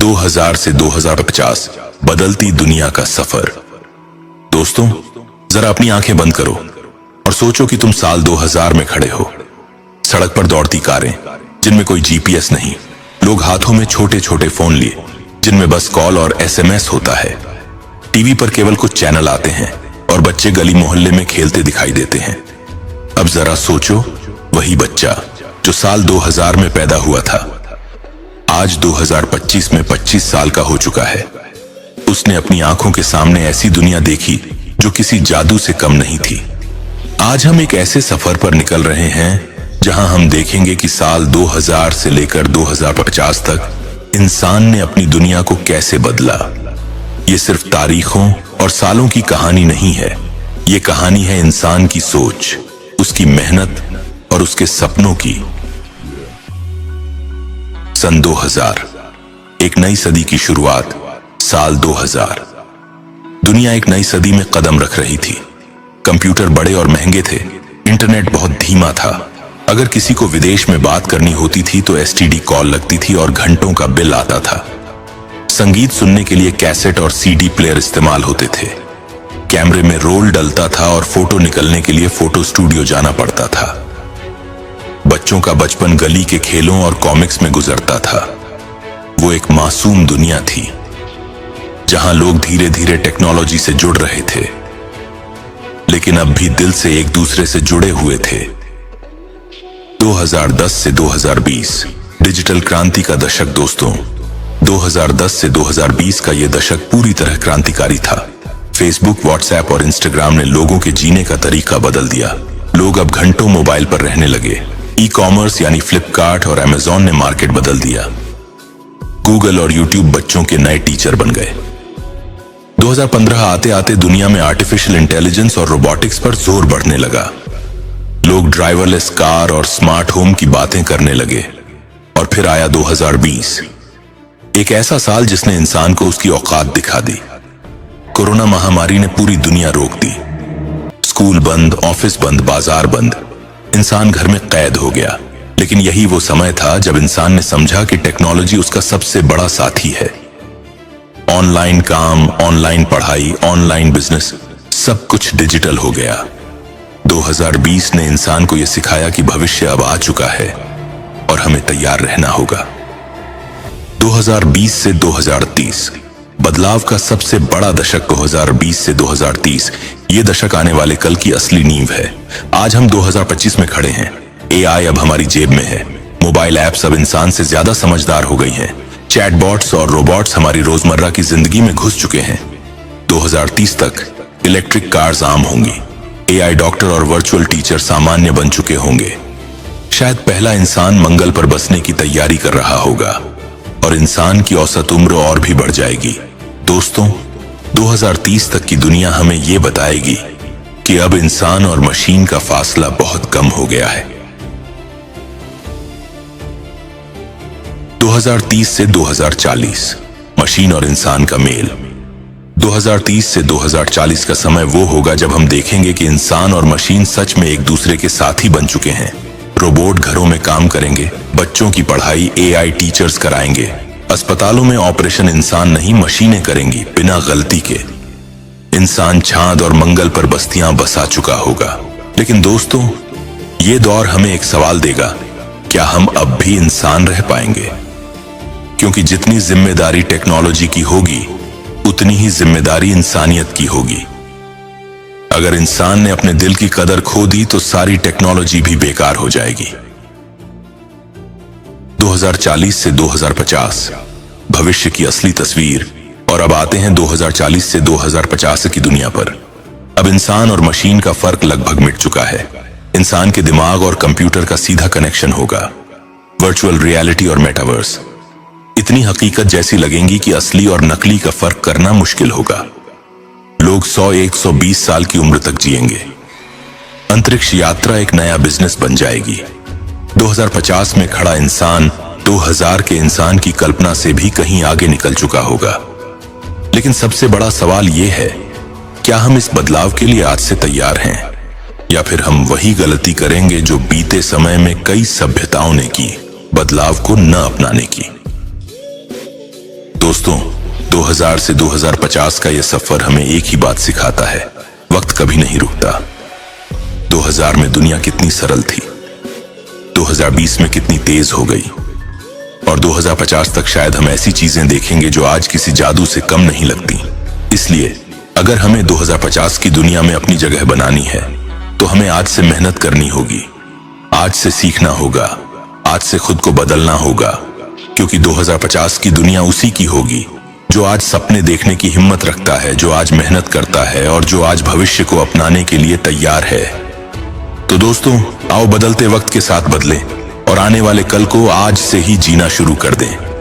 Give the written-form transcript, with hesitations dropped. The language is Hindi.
2000 से 2050 बदलती दुनिया का सफर। दोस्तों, जरा अपनी आंखें बंद करो और सोचो कि तुम साल 2000 में खड़े हो। सड़क पर दौड़ती कारें जिनमें कोई जीपीएस नहीं, लोग हाथों में छोटे छोटे फोन लिए जिनमें बस कॉल और एसएमएस होता है। टीवी पर केवल कुछ चैनल आते हैं और बच्चे गली मोहल्ले में खेलते दिखाई देते हैं। अब जरा सोचो, वही बच्चा जो साल 2000 में पैदा हुआ था, आज 2025 में 25 साल का हो चुका है। उसने अपनी आंखों के सामने ऐसी दुनिया देखी जो किसी जादू से कम नहीं थी। आज हम एक ऐसे सफर पर निकल रहे हैं जहां हम देखेंगे कि साल 2000 से लेकर 2050 तक इंसान ने अपनी दुनिया को कैसे बदला। ये सिर्फ तारीखों और सालों की कहानी नहीं है, ये कहानी है इंसान की सोच, उसकी मेहनत और उसके सपनों की। सन 2000, एक नई सदी की शुरुआत। साल 2000, दुनिया एक नई सदी में कदम रख रही थी। कंप्यूटर बड़े और महंगे थे, इंटरनेट बहुत धीमा था। अगर किसी को विदेश में बात करनी होती थी तो एसटीडी कॉल लगती थी और घंटों का बिल आता था। संगीत सुनने के लिए कैसेट और सीडी प्लेयर इस्तेमाल होते थे। कैमरे में रोल डलता था और फोटो निकलने के लिए फोटो स्टूडियो जाना पड़ता था। बच्चों का बचपन गली के खेलों और कॉमिक्स में गुजरता था। वो एक मासूम दुनिया थी जहां लोग धीरे धीरे टेक्नोलॉजी से जुड़ रहे थे, लेकिन अब भी दिल से एक दूसरे से जुड़े हुए थे। 2010 से 2020 डिजिटल क्रांति का दशक। दोस्तों, 2010 से 2020 का यह दशक पूरी तरह क्रांतिकारी था। फेसबुक, व्हाट्सएप और इंस्टाग्राम ने लोगों के जीने का तरीका बदल दिया। लोग अब घंटों मोबाइल पर रहने लगे। ई कॉमर्स यानी फ्लिपकार्ट और अमेजॉन ने मार्केट बदल दिया। गूगल और यूट्यूब बच्चों के नए टीचर बन गए। 2015 आते आते दुनिया में आर्टिफिशियल इंटेलिजेंस और रोबोटिक्स पर जोर बढ़ने लगा। लोग ड्राइवरलेस कार और स्मार्ट होम की बातें करने लगे। और फिर आया 2020, एक ऐसा साल जिसने इंसान को उसकी औकात दिखा दी। कोरोना महामारी ने पूरी दुनिया रोक दी। स्कूल बंद, ऑफिस बंद, बाजार बंद, इंसान घर में कैद हो गया। लेकिन यही वो समय था जब इंसान ने समझा कि टेक्नोलॉजी उसका सबसे बड़ा साथी है। ऑनलाइन काम, ऑनलाइन पढ़ाई, ऑनलाइन बिजनेस, सब कुछ डिजिटल हो गया। 2020 ने इंसान को यह सिखाया कि भविष्य अब आ चुका है और हमें तैयार रहना होगा। 2020 से 2030 बदलाव का सबसे बड़ा दशक। 2020 से 2030 ये दशक आने वाले कल की असली नींव है। आज हम 2025 में खड़े हैं। एआई अब हमारी जेब में है। मोबाइल ऐप्स अब इंसान से ज्यादा समझदार हो गई हैं। चैटबॉट्स और रोबोट्स हमारी रोजमर्रा की जिंदगी में घुस चुके हैं। 2030 तक इलेक्ट्रिक कार्स आम होंगी। एआई डॉक्टर और वर्चुअल टीचर सामान्य बन चुके होंगे। शायद पहला इंसान मंगल पर बसने की तैयारी कर रहा होगा और इंसान की औसत उम्र और भी बढ़ जाएगी। दोस्तों, 2030 तक की दुनिया हमें ये बताएगी कि अब इंसान और मशीन का फासला बहुत कम हो गया है। 2030 से 2040 मशीन और इंसान का मेल। 2030 से 2040 का समय वो होगा जब हम देखेंगे कि इंसान और मशीन सच में एक दूसरे के साथी बन चुके हैं। रोबोट घरों में काम करेंगे, बच्चों की पढ़ाई एआई टीचर्स कराएंगे, अस्पतालों में ऑपरेशन इंसान नहीं मशीनें करेंगी बिना गलती के। इंसान चांद और मंगल पर बस्तियां बसा चुका होगा। लेकिन दोस्तों, ये दौर हमें एक सवाल देगा, क्या हम अब भी इंसान रह पाएंगे? क्योंकि जितनी जिम्मेदारी टेक्नोलॉजी की होगी उतनी ही जिम्मेदारी इंसानियत की होगी। अगर इंसान ने अपने दिल की कदर खो दी तो सारी टेक्नोलॉजी भी बेकार हो जाएगी। 2040 से 2050 भविष्य की असली तस्वीर। और अब आते हैं 2040 से 2050 की दुनिया पर। अब इंसान और मशीन का फर्क लगभग मिट चुका है। इंसान के दिमाग और कंप्यूटर का सीधा कनेक्शन होगा। वर्चुअल रियलिटी और मेटावर्स इतनी हकीकत जैसी लगेंगी कि असली और नकली का फर्क करना मुश्किल होगा। लोग 100-120 साल की उम्र तक जिएंगे। अंतरिक्ष यात्रा एक नया बिजनेस बन जाएगी। 2050 में खड़ा इंसान 2000 के इंसान की कल्पना से भी कहीं आगे निकल चुका होगा। लेकिन सबसे बड़ा सवाल यह है, क्या हम इस बदलाव के लिए आज से तैयार हैं, या फिर हम वही गलती करेंगे जो बीते समय में कई सभ्यताओं ने की, बदलाव को न अपनाने की। दोस्तों, 2000 से 2050 का यह सफर हमें एक ही बात सिखाता है, वक्त कभी नहीं रुकता। 2000 में दुनिया कितनी सरल थी, 2020 में कितनी तेज हो गई, और 2050 तक शायद हम ऐसी चीजें देखेंगे जो आज किसी जादू से कम नहीं लगती। इसलिए अगर हमें 2050 की दुनिया में अपनी जगह बनानी है तो हमें आज से मेहनत करनी होगी, आज से सीखना होगा, आज से खुद को बदलना होगा, क्योंकि 2050 की दुनिया उसी की होगी जो आज सपने देखने की हिम्मत रखता है, जो आज मेहनत करता है और जो आज भविष्य को अपनाने के लिए तैयार है। तो दोस्तों, आओ बदलते वक्त के साथ बदलें और आने वाले कल को आज से ही जीना शुरू कर दें।